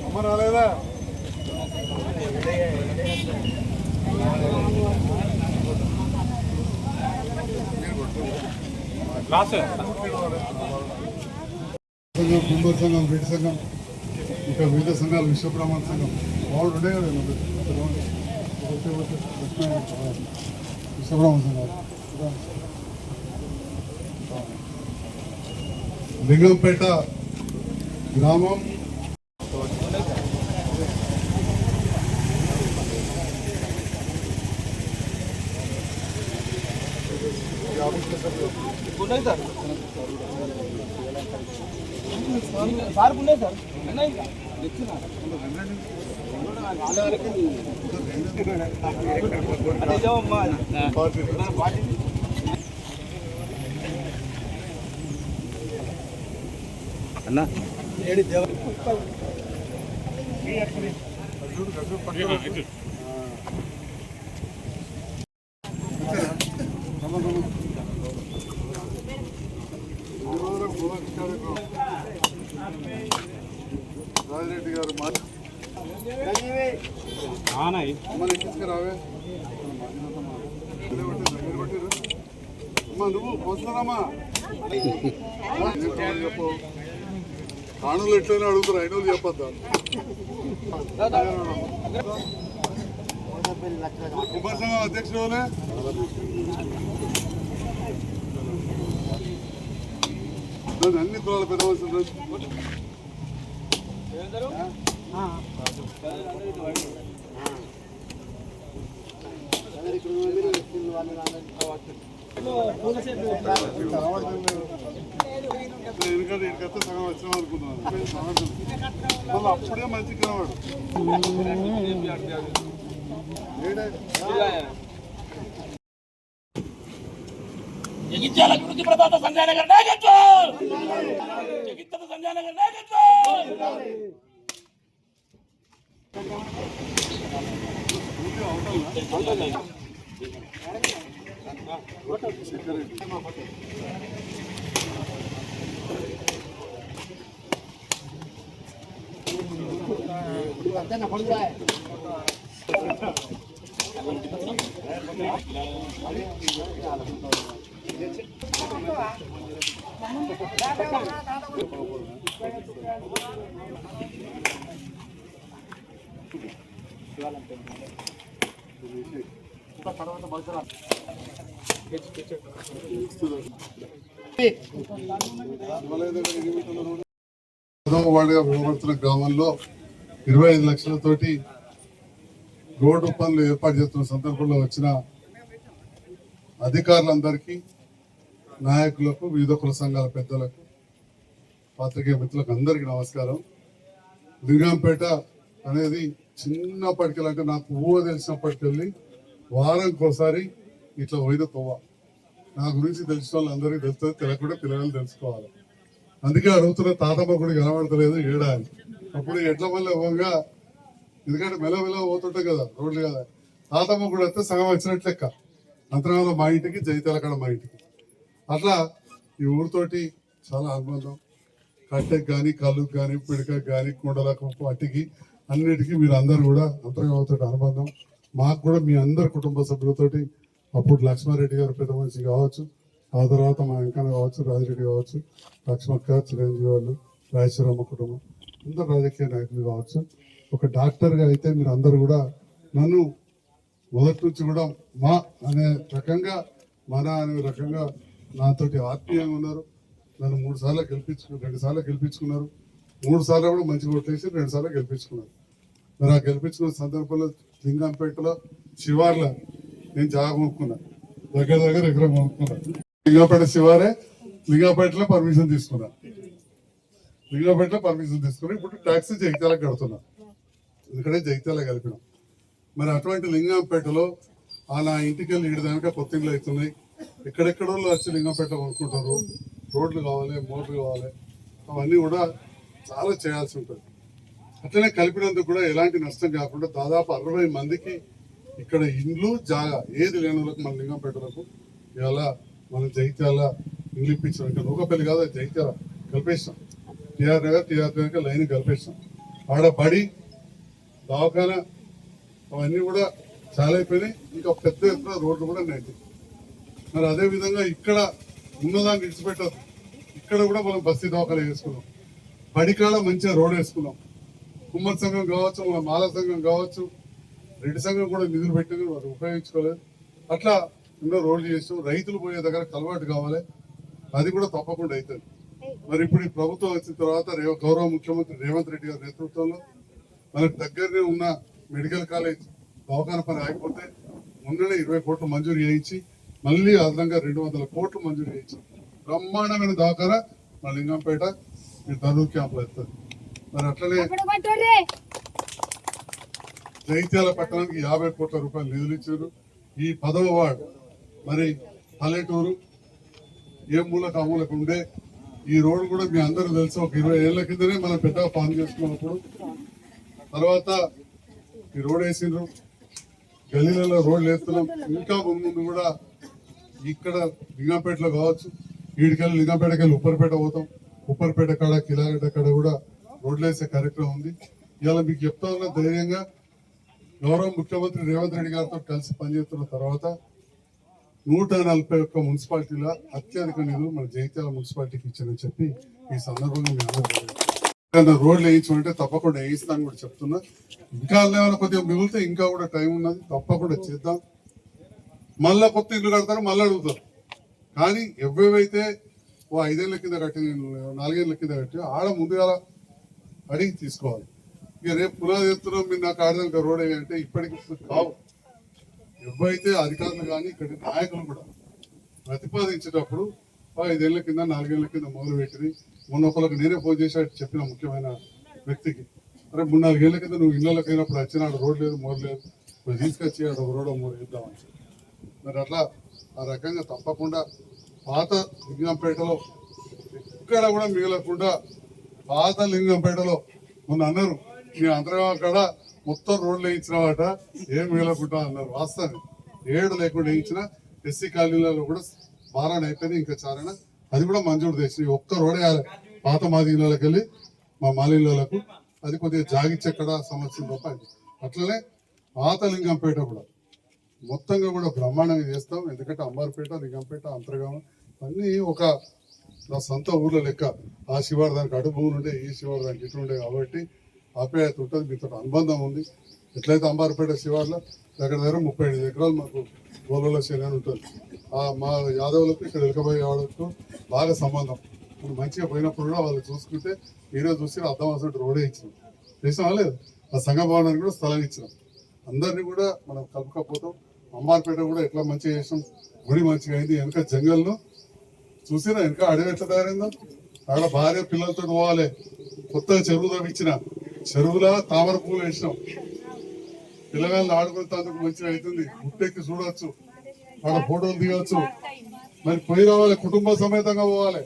అమ్మ రాలేదా? కుంభ సంఘం, రెడ్డి సంఘం, ఇంకా వివిధ సంఘాలు, విశ్వబ్రాహ్మణ సంఘం వాళ్ళు ఉండే కదా విశ్వబ్రాహ్మణ సంఘాలు. లింగంపేట గ్రామం సార్ ఉండే సార్ అన్నా రాజిరెడ్డి గారు తీసుకురావే అమ్మా నువ్వు పోస్తున్నారమ్మా చెప్పు. కాణులు ఎట్లయినా అడుగుతారు, అయిన వాళ్ళు చెప్పద్దా? కుమార్ సంఘం అధ్యక్షుడు అన్ని కులాల పెద్దవలసిన రోజు ఎందుకంటే ఇక్కడితో సగం వచ్చినాం అనుకున్నాను. మళ్ళీ అప్పుడే మంచి కనవాడు జగిత్యాల అభివృద్ధి ప్రదాత సంజయ్ నగర్ నాయకత్వం, జగిత్యాల సంజయ్ నగర్ నాయకత్వం. వాడిగా వినబడుతున్న గ్రామంలో 25 లక్షలతోటి రోడ్డు పనులు ఏర్పాటు చేస్తున్న సందర్భంలో వచ్చిన అధికారులందరికీ, నాయకులకు, వివిధ కుల సంఘాల పెద్దలకు, పాత్రికేయ మిత్రులకు అందరికీ నమస్కారం. లింగంపేట అనేది చిన్నప్పటికెళ్ళి, అంటే నాకు తెలిసినప్పటికెళ్ళి వారానికి ఒకసారి ఇట్లా పోయిన తోవ. నా గురించి తెలిసిన వాళ్ళందరికీ తెలుస్తుంది, తెలియకుండా పిల్లలు తెలుసుకోవాలి. అందుకే అడుగుతున్న తాతమ్మ కూడా కనబడతలేదు ఏడా అని. అప్పుడు ఎట్ల వల్ల ఇవ్వంగా, ఎందుకంటే మెల్లమెల్ల పోతుంటాయి కదా రోడ్లు కదా, తాతమ్మ కూడా వస్తే సగం వచ్చినట్టు లెక్క. అంతరంగంలో మా ఇంటికి, జైతాలకాడ మా ఇంటికి, అట్లా ఈ ఊరితోటి చాలా అనుబంధం. కట్టెకి కానీ, కళ్ళుకి కానీ, పిడకకి కానీ, కుండలకు, పట్టికి, అన్నిటికీ మీరు అందరు కూడా అంతర్గత అనుబంధం. మాకు కూడా మీ అందరి కుటుంబ సభ్యులతోటి, అప్పుడు లక్ష్మారెడ్డి గారు పెద్ద మనిషి కావచ్చు, ఆ తర్వాత మా వెంకన్న కావచ్చు, రాజిరెడ్డి కావచ్చు, లక్ష్మక్క, చిరంజీవి వాళ్ళు, రాజేశ్వరమ్మ కుటుంబం, అందరు రాజకీయ నాయకులు కావచ్చు. ఒక డాక్టర్గా అయితే మీరు అందరు కూడా నన్ను మొదటి నుంచి కూడా మా అనే రకంగా, మన అనే రకంగా నాతోటి ఆత్మీయంగా ఉన్నారు. నన్ను 2 సార్లు గెలిపించుకున్నారు. 3 సార్లు కూడా మంచిగా ఓట్లేసి 2 సార్లు గెలిపించుకున్నారు. మరి ఆ గెలిపించుకున్న సందర్భంలో లింగంపేటలో శివార్ల నేను జాగా కొనుక్కున్నా, దగ్గర ఎకరం కొనుక్కున్నా. లింగంపేట శివారే, లింగంపేటలో పర్మిషన్ తీసుకున్నా. ఇప్పుడు ట్యాక్సీ జగిత్యాలకు కడుతున్నా, ఎందుకంటే జగిత్యాల కలిపినాం. మరి అటువంటి లింగంపేటలో నా ఇంటికి వెళ్ళి దానిక కొత్త ఇళ్ళు అవుతున్నాయి. ఎక్కడెక్కడో వచ్చి లింగంపేట కొనుక్కుంటారు. రోడ్లు కావాలి, మోటార్లు కావాలి, అవన్నీ కూడా చాలా చేయాల్సి ఉంటుంది. అట్లనే కలిపినందుకు కూడా ఎలాంటి నష్టం కాకుండా దాదాపు 60 మందికి ఇక్కడ ఇండ్లు జాగా ఏది లేని వాళ్ళకి మన లింగంపేటలకు ఇవాళ మనం జైత్యాల ఇండ్లు ఇప్పించాం. ఇంకా నూకపల్లి కాదు, జైత్యాల కలిపేస్తాం. టీఆర్ నగర్ లైన్ కలిపేస్తాం. ఆడ బడి దవాఖాన అవన్నీ కూడా చాలా అయిపోయినాయి. ఇంకా పెద్ద ఎత్తున రోడ్లు కూడా నైతే. మరి అదే విధంగా ఇక్కడ ఉన్నదాన్ని విడిచిపెట్టదు. ఇక్కడ కూడా మనం బస్తీ దవాఖాన వేసుకున్నాం. బడికాడ మంచిగా రోడ్ వేసుకున్నాం. కుమ్మరి సంఘం కావచ్చు, మన మాల సంఘం కావచ్చు, రెడ్డి సంఘం కూడా నిధులు పెట్టింది, వారు ఉపయోగించుకోలేదు. అట్లా ఎన్నో రోడ్లు చేసాం. రైతులు పోయే దగ్గర కలవాటు కావాలి, అది కూడా తప్పకుండా అవుతుంది. మరి ఇప్పుడు ఈ ప్రభుత్వం వచ్చిన తర్వాత గౌరవ ముఖ్యమంత్రి రేవంత్ రెడ్డి గారి నేతృత్వంలో మనకు దగ్గరనే ఉన్న మెడికల్ కాలేజ్ దవాఖాన పని ఆగిపోతే మొన్ననే 20 కోట్లు మంజూరు చేయించి మళ్ళీ అదనంగా 200 కోట్లు మంజూరు చేయించి బ్రహ్మాండమైన దవాఖాన మన లింగంపేట ఈ ధనూర్ క్యాంపులో వస్తుంది. మరి అట్లనే జైత్యాల పట్టణానికి 50 కోట్ల రూపాయలు నిధులు ఇచ్చారు. ఈ 10వ వార్డు మరి పల్లెటూరు ఏ మూలకు ఆ మూలకు ఉండే ఈ రోడ్డు కూడా మీ అందరూ తెలుసు. ఒక 20 ఏళ్ల కిందనే మనం పెద్దగా పని చేసుకున్నప్పుడు తర్వాత ఈ రోడ్ వేసిండ్రు, గల్లీలలో రోడ్లు వేస్తున్నాం. ఇంకా ముందు కూడా ఇక్కడ లింగంపేటలో కావచ్చు, ఈడికెళ్ళి లింగంపేటకి వెళ్ళి ఉప్పరిపేట పోతాం. ఉప్పరిపేట కాడ కిలాగడ్డ కాడ కూడా రోడ్లు వేసే కార్యక్రమం ఉంది. ఇవాళ మీకు చెప్తా ఉన్న ధైర్యంగా గౌరవ ముఖ్యమంత్రి రేవంత్ రెడ్డి గారితో కలిసి పనిచేస్తున్న తర్వాత 141 మున్సిపాలిటీల అత్యధిక నిధులు మన జైత్యాల మున్సిపాలిటీకి ఇచ్చారని చెప్పి ఈ సందర్భంగా మీ అందరూ రోడ్లు వేయించమంటే తప్పకుండా వేయిస్తాను కూడా చెప్తున్నా. ఇంకా ఏమైనా కొద్దిగా మిగిలితే ఇంకా కూడా టైం ఉన్నది, తప్పకుండా చేద్దాం. మళ్ళా కొత్త ఇల్లు కడతారు, మళ్ళీ అడుగుతారు. కానీ ఎవైతే 5 ఏళ్ల కింద కట్టి 4 ఏళ్ల కింద కట్టి ఆడ ముందుగా అడిగి తీసుకోవాలి. ఇక రేపు పునాది ఎత్తున్నాం మీరు నాకు ఆడదానికి రోడ్ అంటే ఇప్పటికి కావు. ఎవరైతే అధికారులు కానీ ఇక్కడ నాయకులు కూడా ప్రతిపాదించేటప్పుడు 5 ఏళ్ల కింద 4 ఏళ్ల కింద మొదలు పెట్టింది. మొన్న ఒకరికి నేనే ఫోన్ చేసి చెప్పిన ముఖ్యమైన వ్యక్తికి, అరే 3-4 ఏళ్ల కింద నువ్వు ఇళ్ళకి అయినప్పుడు వచ్చినాడు రోడ్ లేదు మోర్ లేదు, నువ్వు తీసుకొచ్చి ఆడ రోడ్ మోర్ ఇద్దామని. మరి అట్లా ఆ రకంగా తప్పకుండా పాత లింగంపేటలో ఎక్కడ కూడా మిగలకుండా పాత లింగంపేటలో మొన్న అన్నారు మీ అంతర్గా కాడ మొత్తం రోడ్లు వేయించిన వాట ఏం మిగలకుండా అన్నారు. వాస్తవం 7 లేకుండా వేయించిన ఎస్సీ కాలనీలలో కూడా బారాన అయిపోయింది. ఇంకా చారణ అది కూడా మంజూరు చేసి ఒక్క రోడ్ వేయాలి పాత మాదిళ్ళకి వెళ్ళి మా మాలిళ్ళకు. అది కొద్దిగా జాగిచ్చెక్కడ సమస్య తప్ప. అట్లనే పాత లింగంపేట కూడా మొత్తంగా కూడా బ్రహ్మాండంగా చేస్తాం. ఎందుకంటే అంబార్పేట, లింగంపేట, అంతర్గామ అన్నీ ఒక నా సొంత ఊర్లో లెక్క. ఆ శివారు దానికి అటు భూములు ఉండే, ఈ శివారు దానికి ఇటు ఉండే కాబట్టి ఆప్యాయత ఉంటుంది, మీతో అనుబంధం ఉంది. ఎట్లయితే అంబార్పేట శివార్లో దగ్గర 35 ఎకరాలు మాకు గోలలో శని ఉంటుంది. మా యాదవులకు ఇక్కడ ఎలకబోయే వాళ్ళకు బాగా సంబంధం. మనం మంచిగా పోయినప్పుడు కూడా వాళ్ళు చూసుకుంటే మీరే చూసి అర్థం అసలు రోడే ఇచ్చినాం, చేసినా లేదు. ఆ సంఘ భవనానికి కూడా స్థలం ఇచ్చినాం. అందరినీ కూడా మనం కలుపుకపోతాం. అంబార్పేట కూడా ఎట్లా మంచిగా చేసాం, గుడి మంచిగా అయింది. వెనక జంగల్లో చూసినా వెనక అడవి ఎట్లా తయారైందో, ఆడ భార్య పిల్లలతో పోవాలి. కొత్తగా చెరువు తవ్వించిన చెరువులా తామర పూలు వేసినాం. పిల్లగాళ్ళు ఆడుకునేందుకు మంచిగా అవుతుంది. గుట్టెక్కి చూడవచ్చు, ఆడ ఫోటోలు దిగవచ్చు. మరి పోయి రావాలి, కుటుంబ సమేతంగా పోవాలి.